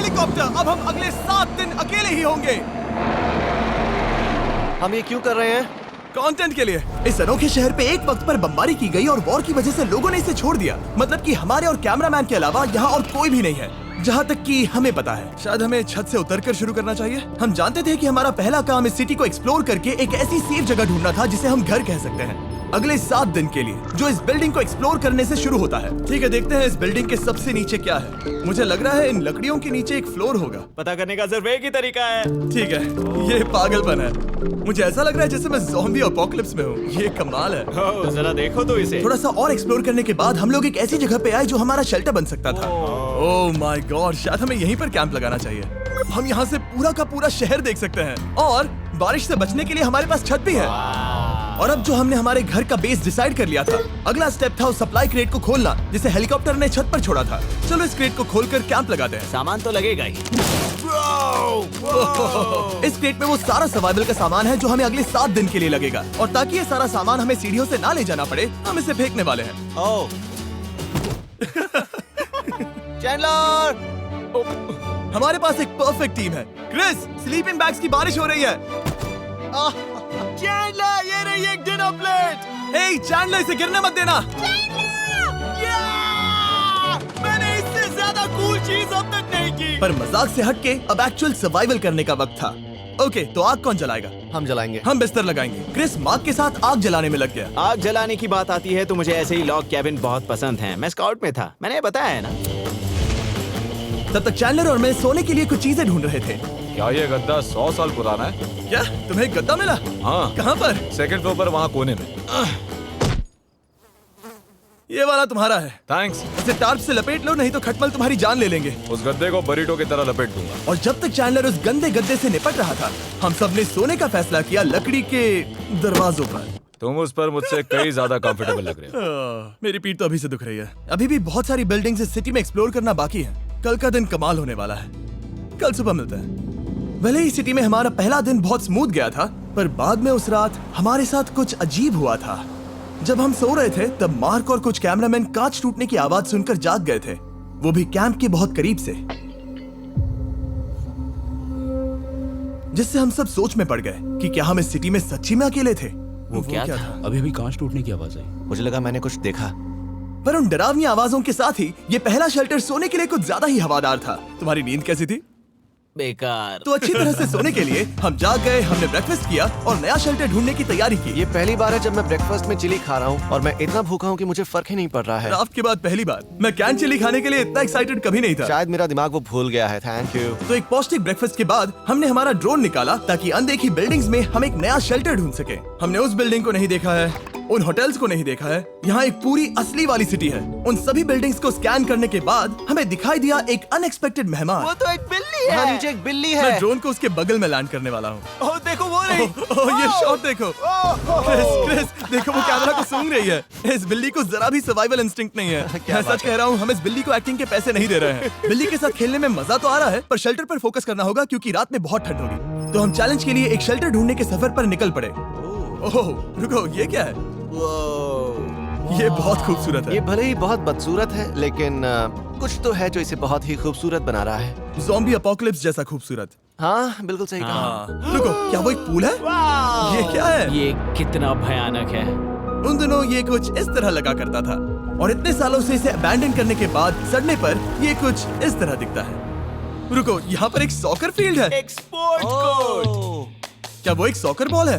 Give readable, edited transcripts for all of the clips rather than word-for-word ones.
Helicopter, अब हम अगले 7 दिन अकेले ही होंगे। हम ये क्यों कर रहे हैं? कंटेंट के लिए। इस अनोखे शहर पे एक वक्त पर बमबारी की गई और वॉर की वजह से लोगों ने इसे छोड़ दिया। मतलब कि हमारे और कैमरामैन के अलावा यहाँ और कोई भी नहीं है, जहाँ तक कि हमें पता है। शायद हमें छत से उतरकर शुरू करना चाहिए। हम जानते थे कि हमारा पहला काम इस सिटी को एक्सप्लोर करके एक ऐसी सेफ जगह ढूंढना था जिसे हम घर कह सकते हैं, अगले 7 दिन के लिए, जो इस बिल्डिंग को एक्सप्लोर करने से शुरू होता है। ठीक है, देखते हैं इस बिल्डिंग के सबसे नीचे क्या है। मुझे लग रहा है इन लकड़ियों के नीचे एक फ्लोर होगा। पता करने का सिर्फ एक ही तरीका है। ठीक है, ये पागलपन है। मुझे ऐसा लग रहा है जैसे मैं ज़ॉम्बी अपोकलिप्स में हूँ। ये कमाल है। ओह, जरा देखो तो इसे। थोड़ा सा और एक्सप्लोर करने के बाद हम लोग एक ऐसी जगह पे आए जो हमारा शेल्टर बन सकता था। ओह माय गॉड, शायद हमें यहीं पर कैंप लगाना चाहिए। हम यहाँ से पूरा का पूरा शहर देख सकते हैं और बारिश से बचने के लिए हमारे पास छत भी है। और अब जो हमने हमारे घर का बेस डिसाइड कर लिया था, अगला स्टेप था उस सप्लाई क्रेट को खोलना जिसे हेलीकॉप्टर ने छत पर छोड़ा था। चलो इस क्रेट को खोलकर कैंप लगाते हैं। सामान तो लगेगा ही। इस क्रेट में वो सारा सर्वाइवल का सामान है जो हमें अगले 7 दिन के लिए लगेगा। और ताकि ये सारा सामान हमें सीढ़ियों से ना ले जाना पड़े, हम इसे फेंकने वाले हैं। ओह, चैंडलर! हमारे पास एक परफेक्ट टीम है। क्रिस, स्लीपिंग बैग्स की बारिश हो रही है। चैंडलर, ये रही एक डिनर प्लेट। हे चैंडलर, इसे गिरने मत देना। मैंने इससे ज्यादा कूल चीज अब तक नहीं की। पर मजाक से हटके अब एक्चुअल सर्वाइवल करने का वक्त था। ओके, तो आग कौन जलाएगा? हम जलाएंगे। हम बिस्तर लगाएंगे। क्रिस मार्क के साथ आग जलाने में लग गया। आग जलाने की बात आती है तो मुझे ऐसे ही लॉग कैबिन बहुत पसंद हैं। मैं स्काउट में था, मैंने बताया है ना। तब तक चैंडलर और मैं सोने के लिए कुछ चीजें ढूंढ रहे थे। क्या ये गद्दा 100 साल पुराना है? क्या तुम्हें एक गद्दा मिला? हाँ, कहाँ पर? सेकंड फ्लोर पर, वहाँ कोने में। ये वाला तुम्हारा है। थैंक्स। इसे टार्प से लपेट लो, नहीं तो खटमल तुम्हारी जान ले लेंगे। उस गद्दे को बरीटो की तरह लपेट दूंगा। और जब तक चैंडलर उस गंदे गद्दे से निपट रहा था, हम सब ने सोने का फैसला किया लकड़ी के दरवाजों पर। तुम उस पर मुझसे कई ज्यादा कंफर्टेबल लग रहे हो। मेरी पीठ तो अभी से दुख रही है। अभी भी बहुत सारी बिल्डिंग्स इस सिटी में एक्सप्लोर करना बाकी है। कल का दिन कमाल होने वाला है। कल सुबह मिलते हैं। भले ही सिटी में हमारा पहला दिन बहुत स्मूथ गया था, पर बाद में उस रात हमारे साथ कुछ अजीब हुआ था। जब हम सो रहे थे तब मार्क और कुछ कैमरामैन कांच टूटने की आवाज सुनकर जाग गए थे, वो भी कैंप के बहुत करीब से, जिससे हम सब सोच में पड़ गए कि क्या हम इस सिटी में सच्ची में अकेले थे। वो क्या था? अभी भी कांच टूटने की आवाज आई। मुझे लगा मैंने कुछ देखा। पर उन डरावनी आवाजों के साथ ही ये पहला शेल्टर सोने के लिए कुछ ज्यादा ही हवादार था। तुम्हारी नींद कैसी थी? बेकार। तो अच्छी तरह से सोने के लिए हम जाग गए, हमने ब्रेकफास्ट किया और नया शेल्टर ढूंढने की तैयारी की। ये पहली बार है जब मैं ब्रेकफास्ट में चिली खा रहा हूँ और मैं इतना भूखा हूँ कि मुझे फर्क ही नहीं पड़ रहा है। राफ्ट के बाद पहली बार। मैं कैन चिली खाने के लिए इतना एक्साइटेड कभी नहीं था। शायद मेरा दिमाग वो भूल गया है। Thank you. तो एक पौष्टिक ब्रेकफास्ट के बाद हमने हमारा ड्रोन निकाला ताकि अनदेखी बिल्डिंग्स में हम एक नया शेल्टर ढूंढ सके। हमने उस बिल्डिंग को नहीं देखा है, उन होटल्स को नहीं देखा है। यहाँ एक पूरी असली वाली सिटी है। उन सभी बिल्डिंग्स को स्कैन करने के बाद हमें दिखाई दिया एक अनएक्सपेक्टेड मेहमान। वो तो एक बिल्ली यहाँ है। नीचे एक बिल्ली मैं है। ड्रोन को उसके बगल में लैंड करने वाला हूँ। ओह, देखो वो रही। ये शॉट देखो। क्रिस, देखो वो कैमरा को सूंघ रही है। इस बिल्ली को जरा भी सर्वाइवल इंस्टिंक्ट नहीं है। मैं सच कह रहा हूँ, हम इस बिल्ली को एक्टिंग के पैसे नहीं दे रहे हैं। बिल्ली के साथ खेलने में मजा तो आ रहा है, पर शेल्टर पर फोकस करना होगा क्योंकि रात में बहुत ठंड होगी। तो हम चैलेंज के लिए एक शेल्टर ढूंढने के सफर पर निकल पड़े। ओह रुको, ये क्या है? ये बहुत खूबसूरत है। ये भले ही बहुत बदसूरत है, लेकिन कुछ तो है जो इसे बहुत ही खूबसूरत बना रहा है। ज़ॉम्बी अपोकलिप्स जैसा खूबसूरत। हाँ, बिल्कुल सही कहा। हाँ। रुको, क्या वो एक पूल है? वाह! ये क्या है? ये कितना भयानक है। उन दिनों ये कुछ इस तरह लगा करता था और इतने सालों से इसे अबैंडन करने के बाद सड़ने पर ये कुछ इस तरह दिखता है। रुको, यहाँ पर एक सॉकर फील्ड है। एक स्पोर्ट्स कोर्ट। क्या वो एक सॉकर बॉल है?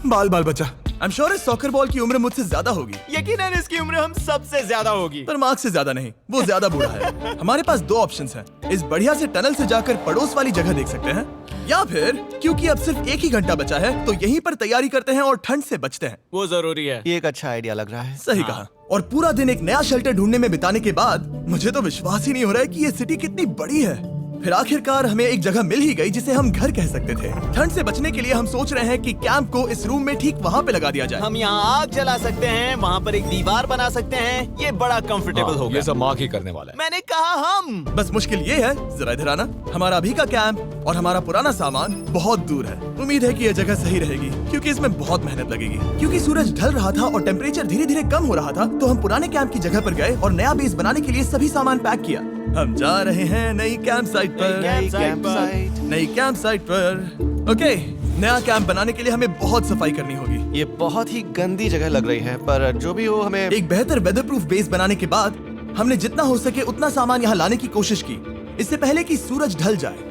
बाल बाल बचा। आई एम श्योर इस सॉकर बॉल की उम्र मुझसे ज्यादा होगी। यकीनन इसकी उम्र हम सबसे ज्यादा होगी। पर मार्क से ज्यादा नहीं, वो ज्यादा बूढ़ा है। हमारे पास 2 ऑप्शंस हैं। इस बढ़िया से टनल से जाकर पड़ोस वाली जगह देख सकते हैं, या फिर क्योंकि अब सिर्फ 1 ही घंटा बचा है तो यहीं पर तैयारी करते हैं और ठंड से बचते हैं। वो जरूरी है। ये एक अच्छा आइडिया लग रहा है। सही कहा। और पूरा दिन एक नया शेल्टर ढूंढने में बिताने के बाद मुझे तो विश्वास ही नहीं हो रहा है कि ये सिटी कितनी बड़ी है। फिर आखिरकार हमें एक जगह मिल ही गई जिसे हम घर कह सकते थे। ठंड से बचने के लिए हम सोच रहे हैं कि कैंप को इस रूम में ठीक वहाँ पे लगा दिया जाए। हम यहाँ आग जला सकते हैं, वहाँ पर एक दीवार बना सकते हैं। ये बड़ा कंफर्टेबल होगा। ये सब मार्क ही करने वाला है। मैंने कहा हम। बस मुश्किल ये है, जरा इधर आना, हमारा अभी का कैंप और हमारा पुराना सामान बहुत दूर है। उम्मीद है कि यह जगह सही रहेगी क्योंकि इसमें बहुत मेहनत लगेगी। क्योंकि सूरज ढल रहा था और टेम्परेचर धीरे धीरे कम हो रहा था, तो हम पुराने कैंप की जगह पर गए और नया बेस बनाने के लिए सभी सामान पैक किया। हम जा रहे हैं नई कैंप साइट पर। नई कैंप साइट। नई कैंप साइट पर। ओके, नया कैंप बनाने के लिए हमें बहुत सफाई करनी होगी। ये बहुत ही गंदी जगह लग रही है, पर जो भी हो हमें एक बेहतर वेदरप्रूफ बेस बनाने के बाद हमने जितना हो सके उतना सामान यहाँ लाने की कोशिश की, इससे पहले कि सूरज ढल जाए।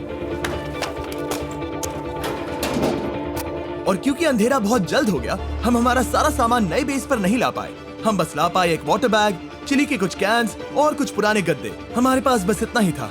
और क्योंकि अंधेरा बहुत जल्द हो गया, हम हमारा सारा सामान नए बेस पर नहीं ला पाए। हम बस ला पाए एक वाटर बैग, चिली के कुछ कैंस और कुछ पुराने गद्दे। हमारे पास बस इतना ही था।